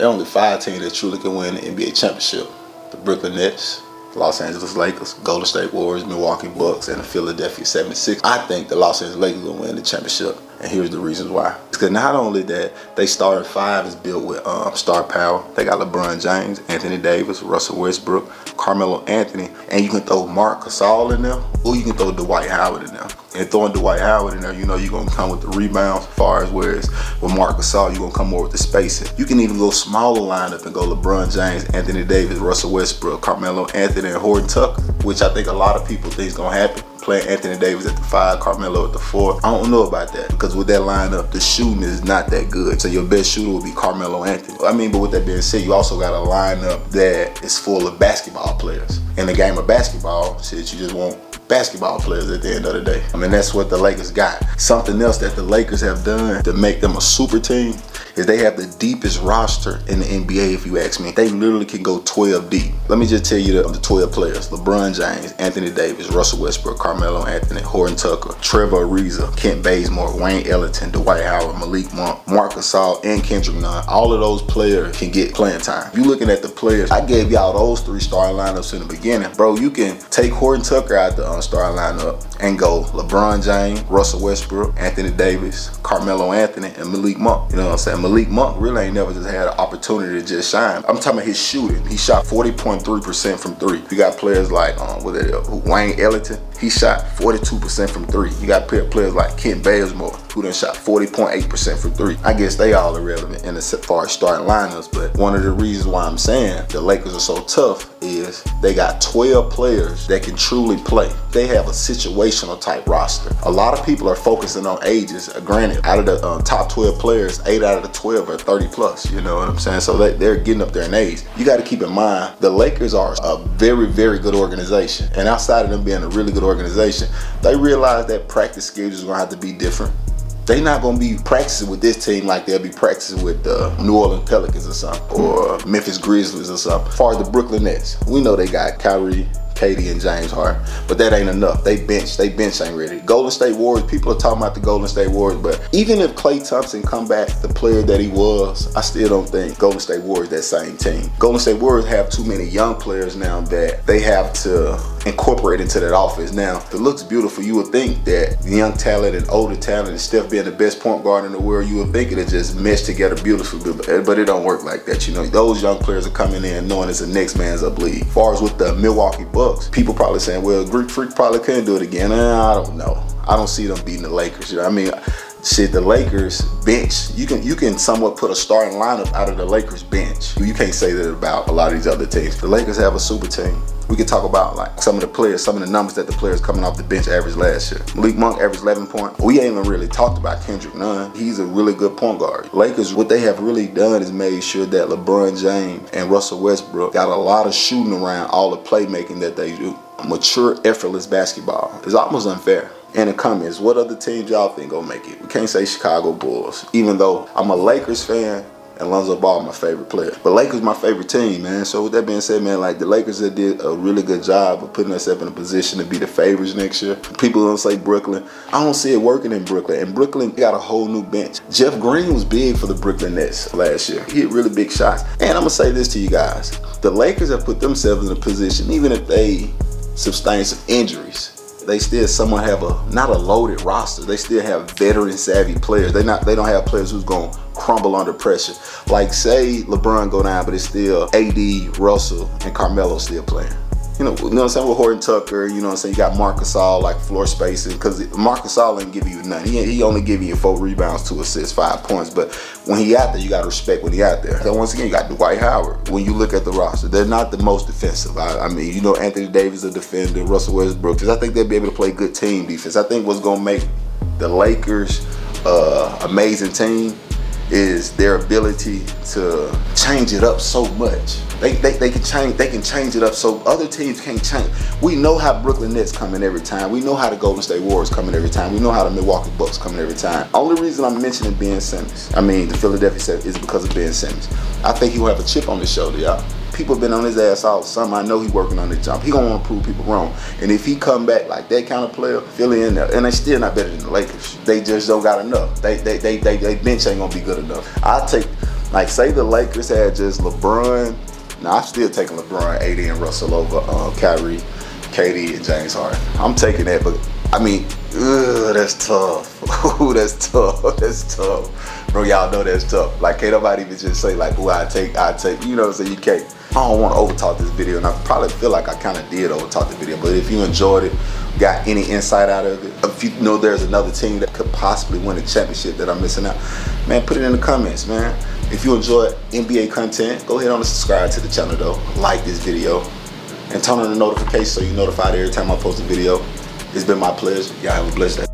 There are only 5 teams that truly can win the NBA championship. The Brooklyn Nets, Los Angeles Lakers, Golden State Warriors, Milwaukee Bucks, and the Philadelphia 76ers. I think the Los Angeles Lakers will win the championship, and here's the reasons why. Because not only that, they starting 5 is built with star power. They got LeBron James, Anthony Davis, Russell Westbrook, Carmelo Anthony, and you can throw Marc Gasol in there, or you can throw Dwight Howard in there. And throwing Dwight Howard in there, you know you're going to come with the rebounds as far as whereas with Marc Gasol, you're going to come more with the spacing. You can even go smaller lineup and go LeBron James, Anthony Davis, Russell Westbrook, Carmelo Anthony, and Horton Tucker, which I think a lot of people think is going to happen. Playing Anthony Davis at the 5, Carmelo at the 4. I don't know about that because with that lineup, the shooting is not that good. So your best shooter will be Carmelo Anthony. I mean, but with that being said, you also got a lineup that is full of basketball players. In the game of basketball, shit, you just want basketball players at the end of the day. I mean, that's what the Lakers got. Something else that the Lakers have done to make them a super team is they have the deepest roster in the NBA, if you ask me. They literally can go 12 deep. Let me just tell you the 12 players. LeBron James, Anthony Davis, Russell Westbrook, Carmelo Anthony, Horton Tucker, Trevor Ariza, Kent Bazemore, Wayne Ellington, Dwight Howard, Malik Monk, Marc Gasol, and Kendrick Nunn. All of those players can get playing time. If you're looking at the players, I gave y'all those 3 starting lineups in the beginning. Bro, you can take Horton Tucker out the starting lineup and go LeBron James, Russell Westbrook, Anthony Davis, Carmelo Anthony, and Malik Monk. You know what I'm saying? Malik Monk really ain't never just had an opportunity to just shine. I'm talking about his shooting. He shot 40.3% from 3. You got players like Wayne Ellington. He shot 42% from 3. You got players like Kent Bazemore, who done shot 40.8% from 3. I guess they all irrelevant in as far as starting lineups, but one of the reasons why I'm saying the Lakers are so tough is they got 12 players that can truly play. They have a situational type roster. A lot of people are focusing on ages. Granted, out of the top 12 players, 8 out of the 12 are 30 plus, you know what I'm saying? So they're getting up there in age. You got to keep in mind, the Lakers are a very, very good organization. And outside of them being a really good organization, they realize that practice schedules are going to have to be different. They're not going to be practicing with this team like they'll be practicing with the New Orleans Pelicans or something, or Memphis Grizzlies or something. As far as the Brooklyn Nets, we know they got Kyrie, KD, and James Harden, but that ain't enough. They bench ain't ready. Golden State Warriors, people are talking about the Golden State Warriors, but even if Klay Thompson come back the player that he was, I still don't think Golden State Warriors that same team. Golden State Warriors have too many young players now that they have to incorporate into that offense. Now, if it looks beautiful, you would think that the young talent and older talent and Steph being the best point guard in the world, you would think it just meshed together beautifully, but it don't work like that. You know, those young players are coming in knowing it's the next man's up league. As far as with the Milwaukee Bucks, people probably saying, well, Greek Freak probably couldn't do it again. I don't know. I don't see them beating the Lakers. You know what I mean? Shit, the Lakers bench, you can somewhat put a starting lineup out of the Lakers bench. You can't say that about a lot of these other teams. The Lakers have a super team. We can talk about like some of the players, some of the numbers that the players coming off the bench averaged last year. Malik Monk averaged 11 points. We ain't even really talked about Kendrick Nunn. He's a really good point guard. Lakers, what they have really done is made sure that LeBron James and Russell Westbrook got a lot of shooting around all the playmaking that they do. Mature, effortless basketball. It's almost unfair. In the comments, what other teams y'all think gonna make it? We can't say Chicago Bulls, even though I'm a Lakers fan and Lonzo Ball my favorite player. But Lakers my favorite team, man. So with that being said, man, like the Lakers that did a really good job of putting themselves in a position to be the favorites next year. People don't say Brooklyn. I don't see it working in Brooklyn. And Brooklyn got a whole new bench. Jeff Green was big for the Brooklyn Nets last year. He hit really big shots. And I'm gonna say this to you guys. The Lakers have put themselves in a position, even if they sustain some injuries, they still somewhat have not a loaded roster. They still have veteran savvy players. They don't have players who's gonna crumble under pressure. Like say LeBron go down, but it's still AD, Russell, and Carmelo still playing. You know what I'm saying, with Horton Tucker, you know what I'm saying, you got Marc Gasol like floor spacing, because Marc Gasol ain't give you nothing. He only give you 4 rebounds, 2 assists, 5 points, but when he out there, you got to respect when he out there. So once again, you got Dwight Howard. When you look at the roster, they're not the most defensive. I mean, you know, Anthony Davis a defender, Russell Westbrook, because I think they'll be able to play good team defense. I think what's going to make the Lakers amazing team is their ability to change it up so much. They can change it up so other teams can't change. We know how Brooklyn Nets coming every time. We know how the Golden State Warriors coming every time. We know how the Milwaukee Bucks coming every time. Only reason I'm mentioning Ben Simmons, the Philadelphia 76ers, is because of Ben Simmons. I think he will have a chip on his shoulder, y'all. People been on his ass all summer. I know he working on the jump. He gonna want to prove people wrong. And if he come back like that kind of player, Philly in there, and they still not better than the Lakers. They just don't got enough. They bench ain't gonna be good enough. I take Like, say the Lakers had just LeBron. Now, I'm still taking LeBron, AD, and Russell over Kyrie, KD, and James Harden. I'm taking that, but I mean, that's tough. Ooh, that's tough. That's tough. Bro, y'all know that's tough. Like, can't nobody even just say, like, who I take. You know what I'm saying? You can't. I don't want to overtalk this video, and I probably feel like I kind of did overtalk the video. But if you enjoyed it, got any insight out of it, if you know there's another team that could possibly win a championship that I'm missing out, man, put it in the comments, man. If you enjoy NBA content, go ahead and subscribe to the channel, though. Like this video, and turn on the notifications so you're notified every time I post a video. It's been my pleasure. Y'all have a blessed day.